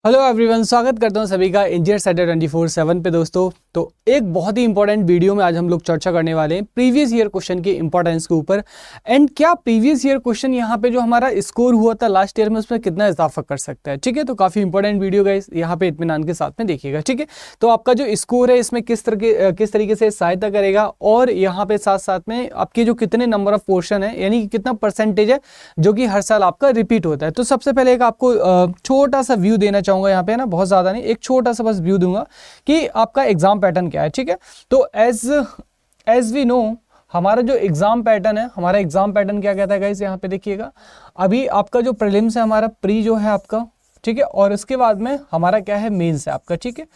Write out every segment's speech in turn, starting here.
Hello everyone, स्वागत करता हूं सभी का इंजीनियर सैटरडे 24/7 पे दोस्तों। तो एक बहुत ही इंपॉर्टेंट वीडियो में आज हम लोग चर्चा करने वाले हैं प्रीवियस ईयर क्वेश्चन के इंपॉर्टेंस के ऊपर। एंड क्या प्रीवियस ईयर क्वेश्चन यहाँ पे जो हमारा स्कोर हुआ था लास्ट ईयर में उसमें कितना इजाफा कर सकता है। ठीक है, तो काफ़ी इंपॉर्टेंट वीडियो गाइस, यहाँ पे इत्मीनान के साथ में देखिएगा। ठीक है, तो आपका जो स्कोर है इसमें किस तरीके से सहायता करेगा और यहाँ पे साथ साथ में आपके जो कितने नंबर ऑफ पोर्शन है यानी कि कितना परसेंटेज है जो कि हर साल आपका रिपीट होता है। तो सबसे पहले एक आपको छोटा सा व्यू देना चाहूंगा यहाँ पे ना, बहुत ज्यादा नहीं, एक छोटा सा बस व्यू दूंगा कि आपका एग्जाम पैटर्न क्या है। ठीक है, तो एज वी नो हमारा जो एग्जाम पैटर्न है, हमारा एग्जाम पैटर्न क्या कहता है गाइस, यहाँ पे देखिएगा। अभी आपका जो प्रीलिम्स है हमारा प्री जो है आपका, ठीक है, और उसके बाद में हमारा क्या है मेंस है आपका। ठीक है,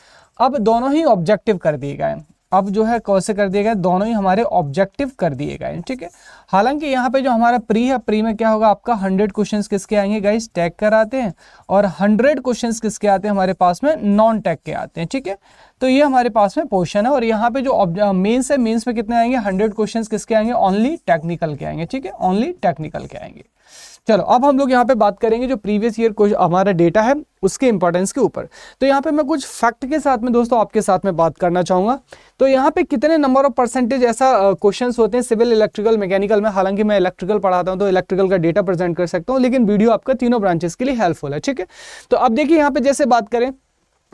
अब दोनों ही ऑब्जेक्टिव कर दिए गए, अब जो है कैसे कर दिए गए, दोनों ही हमारे ऑब्जेक्टिव कर दिए गए। ठीक है, हालांकि यहाँ पे जो हमारा प्री है, प्री में क्या होगा आपका 100 क्वेश्चंस किसके आएंगे गाइस, टैग कर आते हैं, और 100 क्वेश्चंस किसके आते हैं हमारे पास में, नॉन टैग के आते हैं। ठीक है, तो ये हमारे पास में पोर्शन है। और यहाँ पे जो मेंस है, मेंस में कितने आएंगे, 100 क्वेश्चंस किसके आएंगे, ओनली टेक्निकल के आएंगे। ठीक है, ओनली टेक्निकल के आएंगे। चलो अब हम लोग यहाँ पे बात करेंगे जो प्रीवियस ईयर हमारा डेटा है उसके इंपॉर्टेंस के ऊपर। तो यहाँ पे मैं कुछ फैक्ट के साथ में दोस्तों आपके साथ में बात करना चाहूंगा। तो यहाँ पे कितने नंबर ऑफ परसेंटेज ऐसा क्वेश्चंस होते हैं सिविल, इलेक्ट्रिकल, मैकेनिकल में। हालांकि मैं इलेक्ट्रिकल पढ़ाता हूँ तो इलेक्ट्रिकल का डेटा प्रेजेंट कर सकता हूँ, लेकिन वीडियो आपका तीनों ब्रांचेस के लिए हेल्पफुल है। ठीक है, तो अब देखिए यहाँ पे जैसे बात करें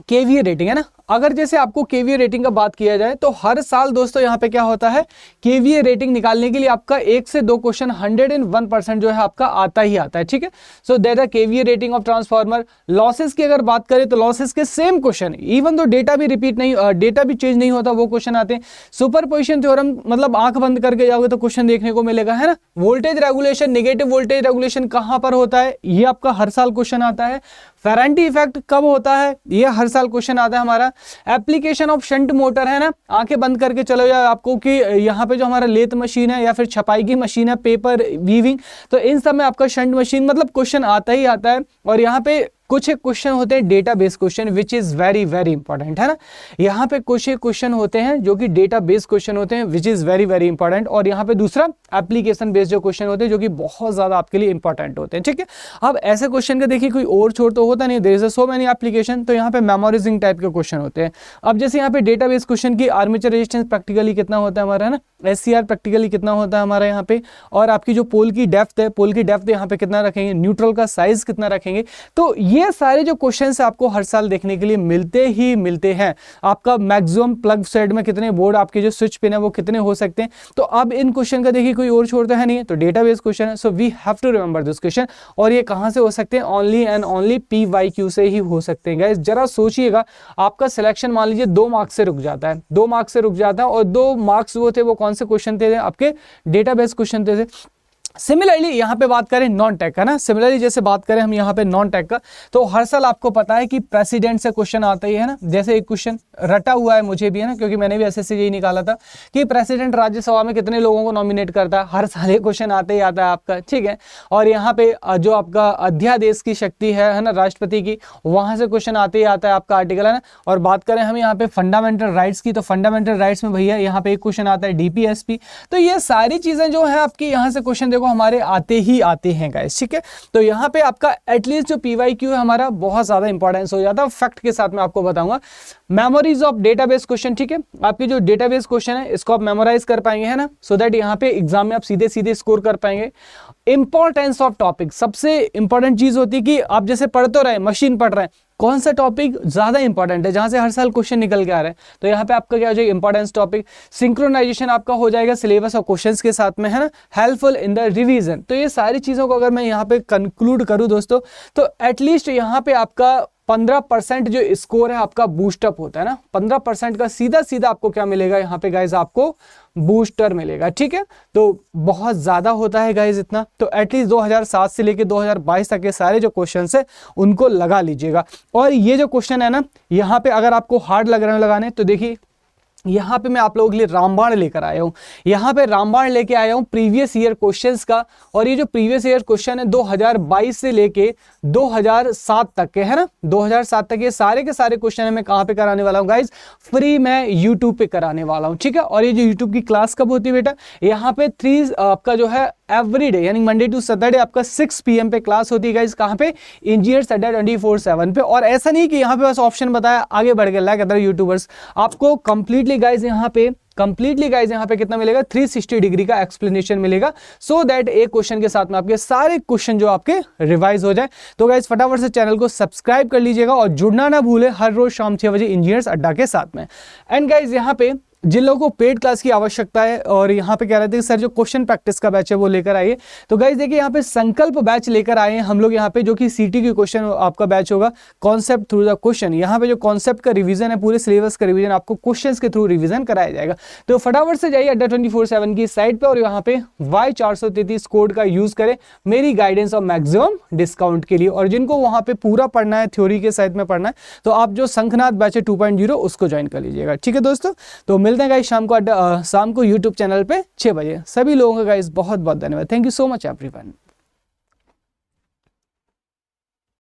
केवीए रेटिंग है ना, अगर जैसे आपको केवीए रेटिंग का बात किया जाए तो हर साल दोस्तों यहाँ पे क्या होता है, केवीए रेटिंग निकालने के लिए आपका 1 से 2 क्वेश्चन 101% जो है आपका आता ही आता है। ठीक है, so that the KVA rating of transformer. Losses की अगर बात करें तो लॉसेस के सेम क्वेश्चन, इवन तो डेटा भी रिपीट नहीं, डेटा भी चेंज नहीं होता, वो क्वेश्चन आते हैं। सुपरपोजिशन थ्योरम, मतलब आंख बंद करके जाओगे तो क्वेश्चन देखने को मिलेगा, है ना। Voltage regulation, negative voltage regulation कहां पर होता है, ये आपका हर साल क्वेश्चन आता है। फेरेंटी इफेक्ट कब होता है, ये हर साल क्वेश्चन आता है हमारा। एप्लीकेशन ऑफ शंट मोटर है ना, आंखें बंद करके चलो या आपको कि यहाँ पे जो हमारा लेथ मशीन है या फिर छपाई की मशीन है, पेपर वीविंग, तो इन सब में आपका शंट मशीन मतलब क्वेश्चन आता ही आता है। और यहाँ पे कुछ एक क्वेश्चन होते हैं data base question which is very very important, है ना। यहाँ पे कुछ एक क्वेश्चन होते हैं जो कि डेटा बेस क्वेश्चन होते हैं which is very very important. और यहाँ पे दूसरा एप्लीकेशन बेस्ड जो क्वेश्चन होते हैं जो कि बहुत ज्यादा आपके लिए इंपॉर्टेंट होते हैं। ठीक है, अब ऐसे क्वेश्चन का देखिए कोई और छोड़ तो होता नहीं, there is so many application. तो यहाँ पे मेमोराइजिंग टाइप के क्वेश्चन होते हैं। अब जैसे यहाँ पे डेटा बेस क्वेश्चन की आर्मेचर रेजिस्टेंस प्रैक्टिकली कितना होता है हमारा, है ना, एससीआर प्रैक्टिकली कितना होता है हमारा यहाँ पे, और आपकी जो पोल की डेप्थ है, पोल की डेप्थ यहाँ पे कितना रखेंगे, न्यूट्रल का साइज कितना रखेंगे। तो ये सारे जो क्वेश्चन आपको हर साल देखने के लिए मिलते ही मिलते हैं। आपका मैक्सिमम प्लग साइड में कितने बोर्ड, आपके जो स्विच पिन है वो कितने हो सकते हैं। तो अब इन क्वेश्चन का देखिए कोई और छोड़ता है नहीं, तो डेटाबेस क्वेश्चन है, so we have to remember this question. और ये कहां से हो सकते हैं, ओनली एंड ओनली PYQ से ही हो सकते हैं गाइस। जरा सोचिएगा, आपका सिलेक्शन मान लीजिए 2 मार्क्स से रुक जाता है, 2 मार्क्स से रुक जाता है, और 2 मार्क्स वो थे, वो कौन से क्वेश्चन थे, आपके डेटाबेस क्वेश्चन थे। सिमिलरली यहाँ पे बात करें नॉन टैग का ना, सिमिलरली जैसे बात करें हम यहाँ पे नॉन टैग का, तो हर साल आपको पता है कि प्रेसिडेंट से क्वेश्चन आता ही है ना। जैसे एक क्वेश्चन रटा हुआ है मुझे भी, है ना, क्योंकि मैंने भी एसएससी यही निकाला था कि प्रेसिडेंट राज्यसभा में कितने लोगों को नॉमिनेट करता है, हर साल एक क्वेश्चन आता ही आता है आपका। ठीक है, और यहाँ पे जो आपका अध्यादेश की शक्ति है ना, राष्ट्रपति की, वहां से क्वेश्चन आते ही आता है आपका आर्टिकल, है ना। और बात करें हम यहाँ पे फंडामेंटल राइट्स की, तो फंडामेंटल राइट्स में भैया यहाँ पे एक क्वेश्चन आता है DPSP। तो ये सारी चीजें जो है आपकी यहाँ से क्वेश्चन देखो हमारे आते ही आते हैं गाइस। ठीक है, तो यहाँ पे आपका एटलीस्ट जो PYQ है हमारा बहुत ज्यादा इंपॉर्टेंस हो जाता है। फैक्ट के साथ मैं आपको बताऊंगा मेमोरीज ऑफ डेटाबेस क्वेश्चन। ठीक है, आपकी जो डेटाबेस क्वेश्चन है इसको आप मेमोराइज कर पाएंगे, है ना, सो दैट यहाँ पे एग्जाम में आप सीधे सीधे स्कोर कर पाएंगे। इंपॉर्टेंस ऑफ टॉपिक, सबसे इंपॉर्टेंट चीज होती है कि आप जैसे पढ़ तो रहे, मशीन पढ़ रहे हैं, कौन सा टॉपिक ज्यादा इंपॉर्टेंट है जहां से हर साल क्वेश्चन निकल के आ रहे हैं, तो यहाँ पे आपका क्या हो जाएगा, इंपॉर्टेंस टॉपिक। सिंक्रोनाइजेशन आपका हो जाएगा सिलेबस और क्वेश्चंस के साथ में, है ना, हेल्पफुल इन द रिवीजन। तो ये सारी चीजों को अगर मैं यहाँ पे कंक्लूड करूं दोस्तों, तो एटलीस्ट यहाँ पे आपका 15% जो स्कोर है आपका बूस्टअप होता है ना, 15% का सीधा सीधा आपको क्या मिलेगा यहाँ पे गाइज, आपको बूस्टर मिलेगा। ठीक है, तो बहुत ज्यादा होता है गाइज इतना, तो एटलीस्ट 2007 से लेके 2022 तक के सारे जो क्वेश्चन है उनको लगा लीजिएगा। और ये जो क्वेश्चन है ना, यहाँ पे अगर आपको हार्ड लग रहे हैं लगाने, तो देखिए यहाँ पे मैं आप लोगों के लिए रामबाण लेकर आया हूँ। यहाँ पे रामबाण लेके आया हूँ प्रीवियस ईयर क्वेश्चंस का, और ये जो प्रीवियस ईयर क्वेश्चन है 2022 से लेके 2007 तक के, है ना, 2007 तक ये सारे के सारे क्वेश्चन मैं कहाँ पे कराने वाला हूँ गाइज, फ्री मैं यूट्यूब पे कराने वाला हूँ। ठीक है, और ये जो यूट्यूब की क्लास कब होती है बेटा, यहाँ पे आपका जो है एवरी डे, यानी मंडे टू सैटरडे आपका 6 PM पे क्लास होती है गाइज। कहाँ पे? इंजीनियर्स अड्डा 24/7 पे। और ऐसा नहीं कि यहाँ पे बस ऑप्शन बताया आगे बढ़ के लाइक अदर यूट्यूबर्स, आपको कंप्लीटली गाइज यहाँ पे कितना मिलेगा? 360 डिग्री का एक्सप्लेनेशन मिलेगा, सो दैट एक क्वेश्चन के साथ में आपके सारे क्वेश्चन जो आपके रिवाइज हो जाए। तो गाइज फटाफट से चैनल को सब्सक्राइब कर लीजिएगा और जुड़ना ना भूले हर रोज शाम 6 बजे इंजीनियर्स अड्डा के साथ में। एंड गाइज यहाँ पे जिन लोगों को पेड क्लास की आवश्यकता है और यहाँ पे कह रहे थे सर जो क्वेश्चन प्रैक्टिस का बैच है वो लेकर आइए, तो गाइज देखिए यहाँ पे संकल्प बैच लेकर आए हैं हम लोग यहाँ पे, जो कि सीटी के क्वेश्चन आपका बैच होगा, कॉन्सेप्ट थ्रू द क्वेश्चन। यहाँ पे जो कॉन्सेप्ट का रिवीजन है, पूरे सिलेबस का रिवीजन आपको क्वेश्चन के थ्रू रिवीजन कराया जाएगा। तो फटाफट से जाइए अड्डा 24/7 की साइट पे और यहाँ पे Y433 कोड का यूज करें मेरी गाइडेंस और मैक्सिमम डिस्काउंट के लिए। और जिनको वहाँ पे पूरा पढ़ना है, थ्योरी के साइड में पढ़ना है, तो आप जो शंखनाद बैच है 2.0 उसको ज्वाइन कर लीजिएगा। ठीक है दोस्तों, तो मिलते हैं गाइस शाम को यूट्यूब चैनल पे 6 बजे। सभी लोगों का गाइस बहुत बहुत धन्यवाद। Thank you so much everyone.